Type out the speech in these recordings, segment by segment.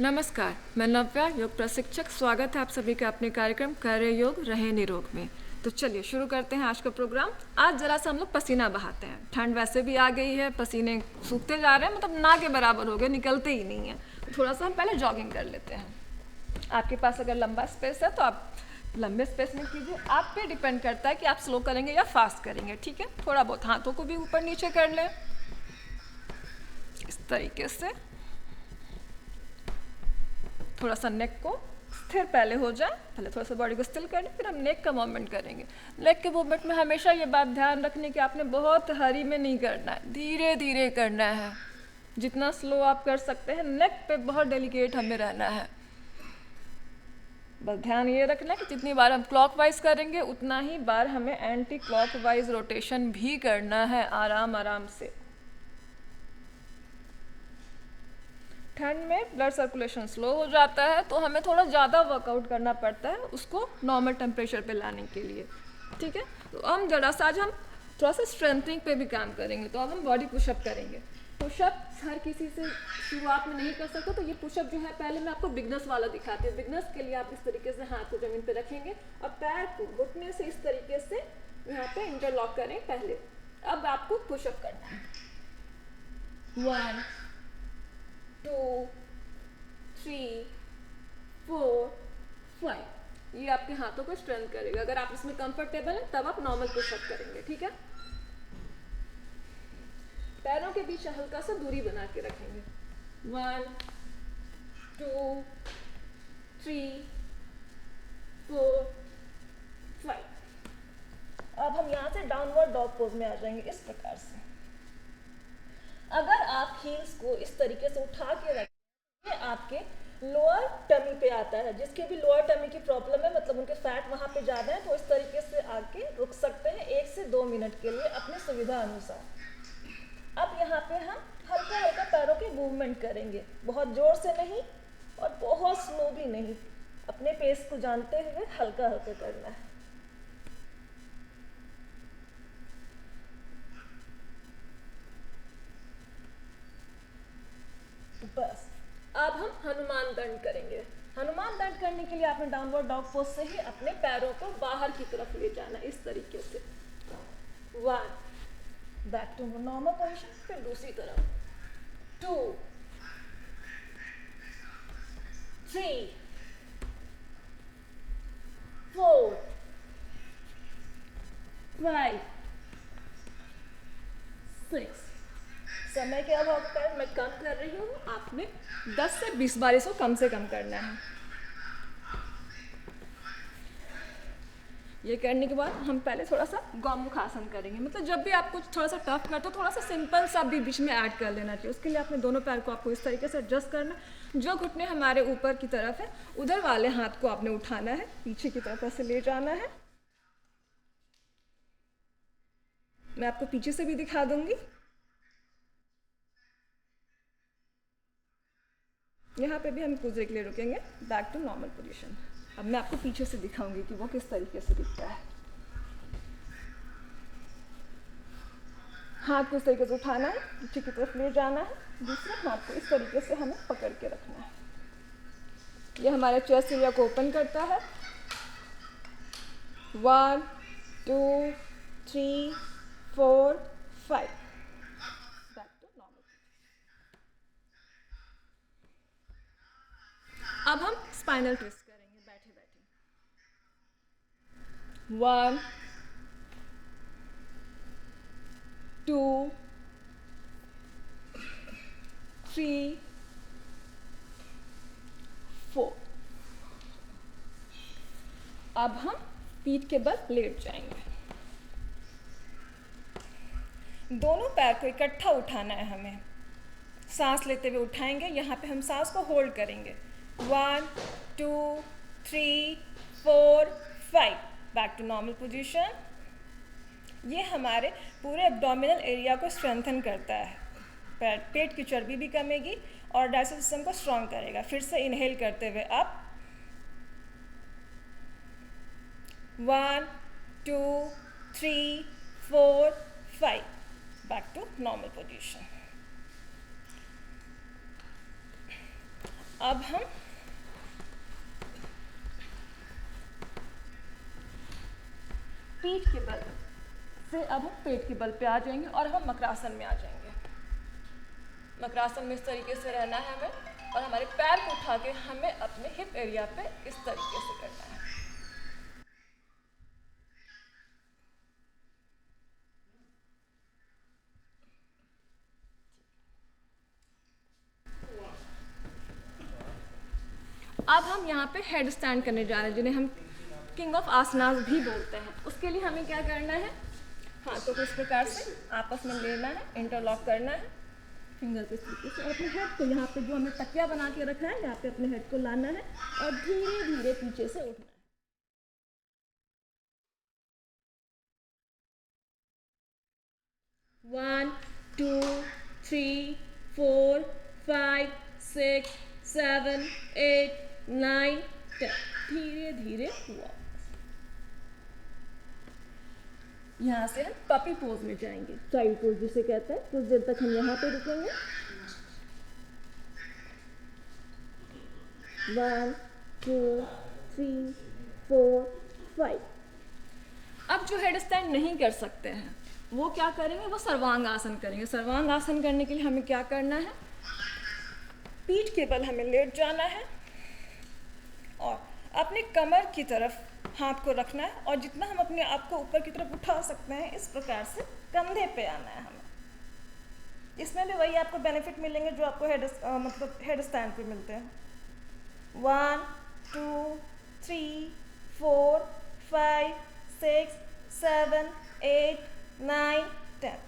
नमस्कार, मैं नव्या योग प्रशिक्षक। स्वागत है आप सभी का अपने कार्यक्रम करे योग रहे निरोग में। तो चलिए शुरू करते हैं आज का प्रोग्राम। आज जरा सा हम लोग पसीना बहाते हैं। ठंड वैसे भी आ गई है, पसीने सूखते जा रहे हैं, मतलब ना के बराबर हो गए, निकलते ही नहीं है। थोड़ा सा हम पहले जॉगिंग कर लेते हैं। आपके पास अगर लंबा स्पेस है तो आप लंबे स्पेस में कीजिए। आप पे डिपेंड करता है कि आप स्लो करेंगे या फास्ट करेंगे। ठीक है, थोड़ा बहुत हाथों को भी ऊपर नीचे कर लें इस तरीके से। थोड़ा सा नेक को स्थिर पहले हो जाए, पहले थोड़ा सा बॉडी को स्टिल कर लें, फिर हम नेक का मूवमेंट करेंगे। नेक के मूवमेंट में हमेशा ये बात ध्यान रखनी कि आपने बहुत हरी में नहीं करना है, धीरे धीरे करना है। जितना स्लो आप कर सकते हैं, नेक पे बहुत डेलिकेट हमें रहना है। बस ध्यान ये रखना है कि जितनी बार हम क्लॉकवाइज करेंगे उतना ही बार हमें एंटी क्लॉकवाइज रोटेशन भी करना है, आराम आराम से। ठंड में ब्लड सर्कुलेशन स्लो हो जाता है तो हमें थोड़ा ज़्यादा वर्कआउट करना पड़ता है उसको नॉर्मल टेम्परेचर पे लाने के लिए। ठीक है, तो हम जरा सा आज हम थोड़ा सा स्ट्रेंथनिंग पे भी काम करेंगे। तो अब हम बॉडी पुशअप करेंगे। पुशअप हर किसी से शुरुआत में नहीं कर सकते, तो ये पुशअप जो है पहले मैं आपको बिगनर्स वाला दिखाती हूँ। बिगनर्स के लिए आप इस तरीके से हाथ को ज़मीन पे रखेंगे और पैर को घुटने से इस तरीके से यहाँ पे इंटरलॉक करें पहले। अब आपको पुशअप करना है। 1 2 3 4 5। ये आपके हाथों को स्ट्रेंथ करेगा। अगर आप इसमें कंफर्टेबल हैं तब आप नॉर्मल पुशअप करेंगे। ठीक है, पैरों के बीच हल्का सा दूरी बना के रखेंगे। 1 2 3 4 5। अब हम यहाँ से डाउनवर्ड डॉग पोज में आ जाएंगे इस प्रकार से। अगर आप हील्स को इस तरीके से उठा के रखें, ये आपके लोअर टमी पे आता है। जिसके भी लोअर टमी की प्रॉब्लम है, मतलब उनके फैट वहाँ पे ज़्यादा है, तो इस तरीके से आके रुक सकते हैं 1 से 2 मिनट के लिए अपनी सुविधा अनुसार। अब यहाँ पे हम हल्का हल्का पैरों के मूवमेंट करेंगे, बहुत जोर से नहीं और बहुत स्लो भी नहीं। अपने पेस को जानते हुए हल्का हल्का करना है। बस अब हम हनुमान दंड करेंगे। हनुमान दंड करने के लिए आपने डाउनवर्ड डॉग पोज से ही अपने पैरों को बाहर की तरफ ले जाना इस तरीके से। 1 बैक टू नॉर्मल पोजीशन, फिर दूसरी तरफ 2 3 4 5 6। समय के अभाव पर मैं कम कर रही हूँ, आपने 10 से 20 बार इसको कम से कम करना है। ये करने के बाद हम पहले थोड़ा सा गौमुख आसन करेंगे। मतलब जब भी आप कुछ थोड़ा सा टफ करते हो, थोड़ा सा सिंपल सा भी बीच में ऐड कर लेना चाहिए। उसके लिए आपने दोनों पैर को आपको इस तरीके से एडजस्ट करना है। जो घुटने हमारे ऊपर की तरफ है, उधर वाले हाथ को आपने उठाना है, पीछे की तरफ ऐसे ले जाना है। मैं आपको पीछे से भी दिखा दूंगी। यहाँ पे भी हम कुछ देर के लिए रुकेंगे। Back to normal position. अब मैं आपको पीछे से दिखाऊंगी कि वो किस तरीके से दिखता है। हाथ को इस तरीके से उठाना है, पीछे की तरफ ले जाना है, दूसरे हाथ को इस तरीके से हमें पकड़ के रखना है। ये हमारे चेस्ट एरिया को ओपन करता है। 1 2 3 4 5। Back to normal. अब हम स्पाइनल ट्विस्ट करेंगे बैठे बैठे। 1 2 3 4। अब हम पीठ के बल लेट जाएंगे। दोनों पैर को इकट्ठा उठाना है हमें। सांस लेते हुए उठाएंगे। यहाँ पे हम सांस को होल्ड करेंगे। 1 2 3 4 5। Back to normal position. ये हमारे पूरे एब्डोमिनल एरिया को स्ट्रेंथन करता है। पेट की चर्बी भी कमेगी और डाइजेस्टिव सिस्टम को स्ट्रॉन्ग करेगा। फिर से इनहेल करते हुए आप 1 2 3 4 5। Back to normal position. अब हम पीठ के बल से अब हम पेट के बल पे आ जाएंगे और हम मकरासन में आ जाएंगे। मकरासन में इस तरीके से रहना है हमें, और हमारे पैर को उठा के हमें अपने हिप एरिया पे इस तरीके से करना है। अब हम यहाँ पे हेड स्टैंड करने जा रहे हैं, जिन्हें हम किंग ऑफ आसनास भी बोलते हैं। उसके लिए हमें क्या करना है, हाथों को इस प्रकार से आपस में लेना है, इंटरलॉक करना है फिंगर के तरीके से, और अपने हेड को यहाँ पे जो हमने तकिया बना के रखा है यहाँ पे अपने हेड को लाना है और धीरे धीरे पीछे से उठना है। 1 2 3 4 5 6 7 8 9 10, धीरे धीरे हुआ। यहाँ से हम पपी पोज में जाएंगे, चाइल्ड पोज जिसे कहते हैं। कुछ देर तक हम यहाँ पे रुकेंगे। 1 2 3 4 5। अब जो हेड स्टैंड नहीं कर सकते हैं वो क्या करेंगे, वो सर्वांग आसन करेंगे। सर्वांग आसन करने के लिए हमें क्या करना है, पीठ के बल हमें लेट जाना है और अपने कमर की तरफ हाथ को रखना है, और जितना हम अपने आप को ऊपर की तरफ उठा सकते हैं इस प्रकार से कंधे पे आना है हमें। इसमें भी वही आपको बेनिफिट मिलेंगे जो आपको हेड स्टैंड पे मिलते हैं। 1 2 3 4 5 6 7 8 9 10।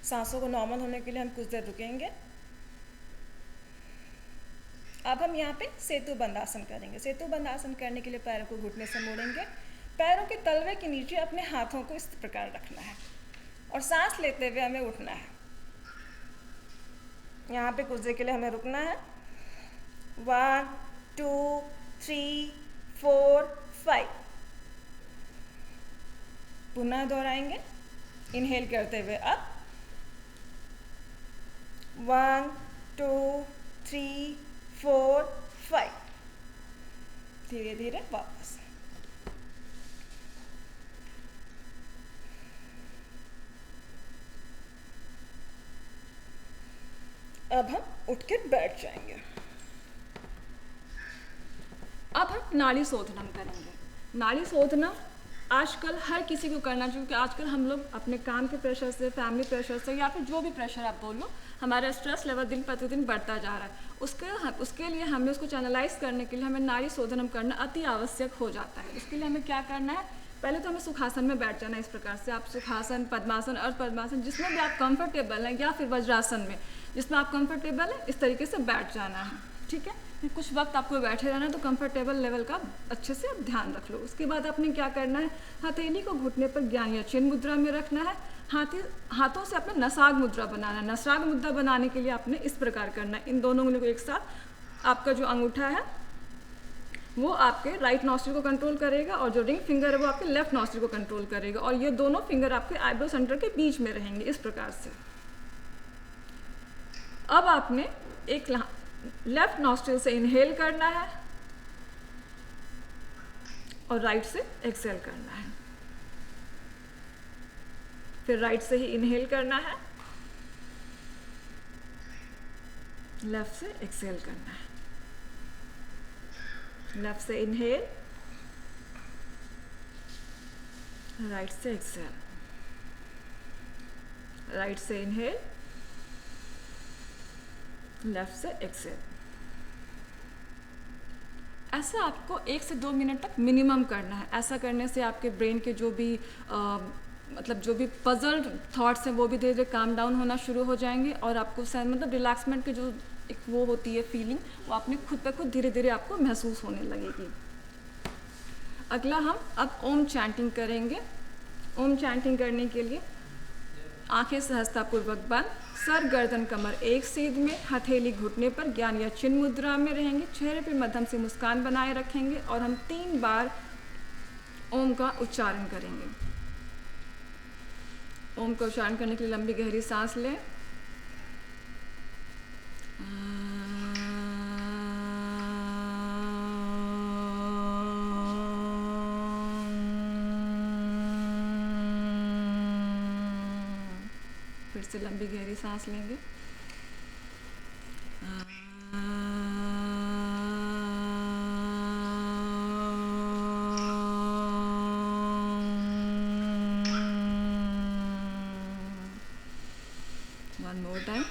सांसों को नॉर्मल होने के लिए हम कुछ देर रुकेंगे। अब हम यहाँ पे सेतु बंद आसन करेंगे। सेतु बंद आसन करने के लिए पैरों को घुटने से मोड़ेंगे। पैरों के तलवे के नीचे अपने हाथों को इस प्रकार रखना है और सांस लेते हुए हमें उठना है। यहाँ पे कुछ देर के लिए हमें रुकना है। 1 2 3 4 5। पुनः दोहराएंगे इनहेल करते हुए। अब 1 2 3 4 5। धीरे धीरे वापस। अब हम उठ के बैठ जाएंगे। अब हम नाड़ी शोधनम करेंगे। नाड़ी शोधनम आजकल हर किसी को करना चाहिए, क्योंकि आजकल हम लोग अपने काम के प्रेशर से, फैमिली प्रेशर से, या फिर जो भी प्रेशर आप बोल लो, हमारा स्ट्रेस लेवल दिन प्रतिदिन बढ़ता जा रहा है। उसके लिए हमें उसको चैनलाइज करने के लिए हमें नाड़ी शोधनम करना अति आवश्यक हो जाता है। उसके लिए हमें क्या करना है, पहले तो हमें सुखासन में बैठ जाना है। इस प्रकार से आप सुखासन, पद्मासन, अर्ध पद्मासन, जिसमें भी आप कंफर्टेबल हैं, या फिर वज्रासन में जिसमें आप कंफर्टेबल हैं, इस तरीके से बैठ जाना है। ठीक है, कुछ वक्त आपको बैठे रहना है, तो कंफर्टेबल लेवल का अच्छे से आप ध्यान रख लो। उसके बाद आपने क्या करना है, हथेली को घुटने पर ज्ञान या चिन्ह मुद्रा में रखना है। हाथों से अपने नसाग मुद्रा बनाना है। नसाग मुद्रा बनाने के लिए आपने इस प्रकार करना है, इन दोनों उंगलियों को एक साथ। आपका जो अंगूठा है वो आपके राइट नॉस्ट्रिल को कंट्रोल करेगा, और जो रिंग फिंगर है वो आपके लेफ्ट नॉस्ट्रिल को कंट्रोल करेगा, और ये दोनों फिंगर आपके आईब्रो सेंटर के बीच में रहेंगे, इस प्रकार से। अब आपने एक लेफ्ट नॉस्ट्रिल से इनहेल करना है और राइट से एक्सहेल करना है। फिर राइट से ही इनहेल करना है, लेफ्ट से एक्सहेल करना है। लेफ्ट से इनहेल, राइट से एक्सहेल, राइट से इनहेल, लेफ्ट से एक्सहेल। ऐसा आपको 1 से 2 मिनट तक मिनिमम करना है। ऐसा करने से आपके ब्रेन के जो भी जो भी पजल थॉट्स हैं वो भी धीरे धीरे काम डाउन होना शुरू हो जाएंगे, और आपको रिलैक्समेंट की जो एक वो होती है फीलिंग, वो अपने खुद पे खुद धीरे धीरे आपको महसूस होने लगेगी। अगला हम अब ओम चैंटिंग करेंगे। ओम चैंटिंग करने के लिए आंखें सहजतापूर्वक बंद, सर गर्दन कमर एक सीध में, हथेली घुटने पर ज्ञान या चिन्ह मुद्रा में रहेंगे। चेहरे पर मध्यम से मुस्कान बनाए रखेंगे, और हम 3 बार ओम का उच्चारण करेंगे। ओम का उच्चारण करने के लिए लंबी गहरी सांस लें। फिर से लंबी गहरी सांस लेंगे। One more time.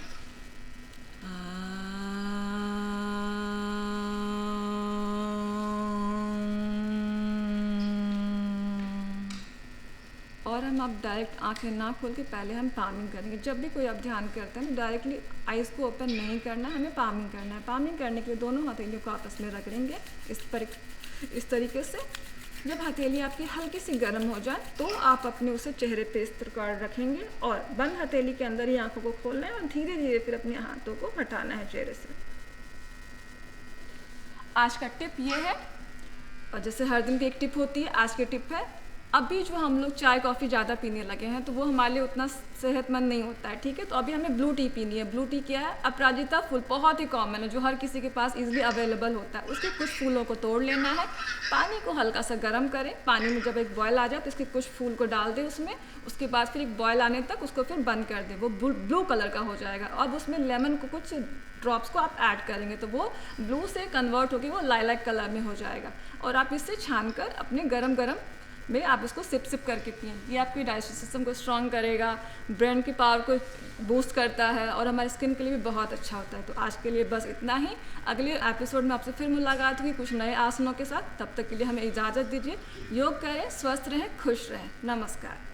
और हम अब डायरेक्ट आंखें ना खोल के पहले हम पामिंग करेंगे। जब भी कोई आप ध्यान करते हैं तो डायरेक्टली आइज़ को ओपन नहीं करना है, हमें पामिंग करना है। पामिंग करने के लिए दोनों हथेलियों को आपस में रख लेंगे इस तरीके से। जब हथेली आपकी हल्की सी गर्म हो जाए तो आप अपने उसे चेहरे पे इस प्रकार रखेंगे और बंद हथेली के अंदर ही आंखों को खोलना है और धीरे धीरे फिर अपने हाथों को हटाना है चेहरे से। आज का टिप ये है, और जैसे हर दिन की एक टिप होती है, आज की टिप है अभी जो हम लोग चाय कॉफ़ी ज़्यादा पीने लगे हैं तो वो हमारे लिए उतना सेहतमंद नहीं होता है, ठीक है। तो अभी हमें ब्लू टी पीनी है। ब्लू टी क्या है? अपराजिता फूल, बहुत ही कॉमन है, जो हर किसी के पास इजीली अवेलेबल होता है। उसके कुछ फूलों को तोड़ लेना है, पानी को हल्का सा गर्म करें, पानी में जब एक बॉयल आ जाए तो इसके कुछ फूल को डाल दें उसमें। उसके बाद फिर एक बॉयल आने तक उसको फिर बंद कर दें, वो ब्लू कलर का हो जाएगा। अब उसमें लेमन को कुछ ड्रॉप्स को आप ऐड करेंगे तो वो ब्लू से कन्वर्ट होकर वो लाइलैक कलर में हो जाएगा। और आप इससे छान कर अपने गरम में आप इसको सिप सिप करके पिएं। ये आपके डाइजेस्टिव सिस्टम को स्ट्रॉन्ग करेगा, ब्रेन की पावर को बूस्ट करता है और हमारी स्किन के लिए भी बहुत अच्छा होता है। तो आज के लिए बस इतना ही। अगले एपिसोड में आपसे फिर मुलाकात होगी कुछ नए आसनों के साथ। तब तक के लिए हमें इजाज़त दीजिए। योग करें, स्वस्थ रहें, खुश रहें। नमस्कार।